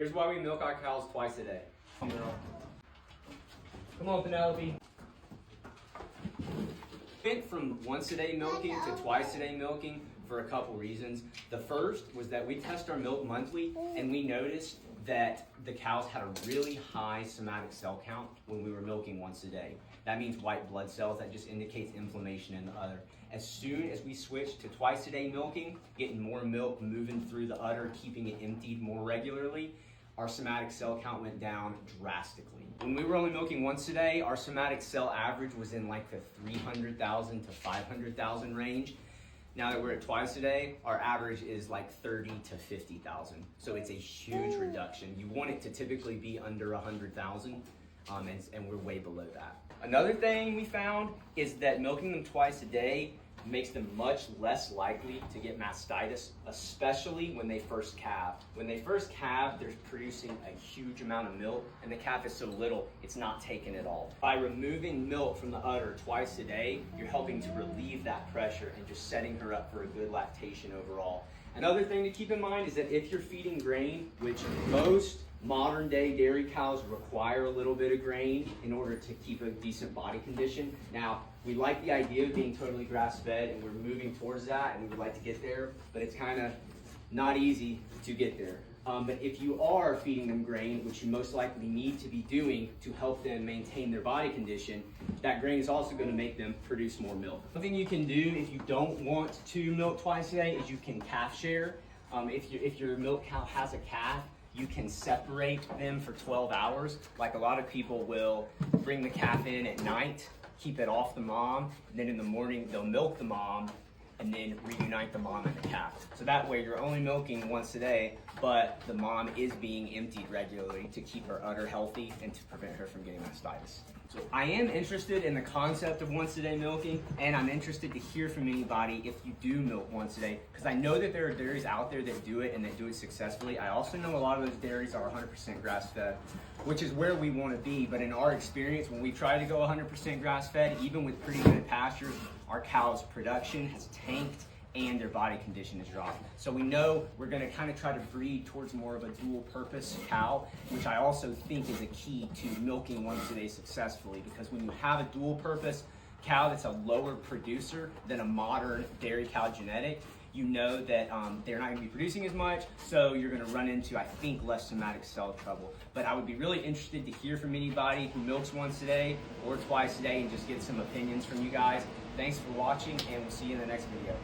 Here's why we milk our cows twice a day. Come on, Penelope. Went from once a day milking to twice a day milking for a couple reasons. The first was that we test our milk monthly and we noticed that the cows had a really high somatic cell count when we were milking once a day. That means white blood cells. That just indicates inflammation in the udder. As soon as we switched to twice a day milking, getting more milk moving through the udder, keeping it emptied more regularly, our somatic cell count went down drastically. When we were only milking once a day, our somatic cell average was in like the 300,000 to 500,000 range. Now that we're at twice a day, our average is like 30 to 50,000. So it's a huge reduction. You want it to typically be under 100,000, and we're way below that. Another thing we found is that milking them twice a day makes them much less likely to get mastitis, especially when they first calve. When they first calve, they're producing a huge amount of milk, and the calf is so little, it's not taking it all. By removing milk from the udder twice a day, you're helping to relieve that pressure and just setting her up for a good lactation overall. Another thing to keep in mind is that if you're feeding grain, which most modern day dairy cows require a little bit of grain in order to keep a decent body condition. Now, we like the idea of being totally grass-fed, and we're moving towards that, and we would like to get there, but it's kind of not easy to get there. But if you are feeding them grain, which you most likely need to be doing to help them maintain their body condition, that grain is also going to make them produce more milk. Something you can do if you don't want to milk twice a day is you can calf share. If your milk cow has a calf, you can separate them for 12 hours. Like a lot of people will bring the calf in at night, keep it off the mom, and then in the morning they'll milk the mom and then reunite the mom and the calf. So that way you're only milking once a day, but the mom is being emptied regularly to keep her udder healthy and to prevent her from getting mastitis. So I am interested in the concept of once a day milking, and I'm interested to hear from anybody if you do milk once a day, because I know that there are dairies out there that do it and that do it successfully. I also know a lot of those dairies are 100% grass-fed, which is where we want to be. But in our experience, when we try to go 100% grass-fed, even with pretty good pastures, our cows' production has tanked and their body condition has dropped. So we know we're going to kind of try to breed towards more of a dual purpose cow, which I also think is a key to milking once a day successfully, because when you have a dual purpose cow that's a lower producer than a modern dairy cow genetic, you know that they're not going to be producing as much, so you're going to run into, I think, less somatic cell trouble. But I would be really interested to hear from anybody who milks once a day or twice a day and just get some opinions from you guys. Thanks for watching, and we'll see you in the next video.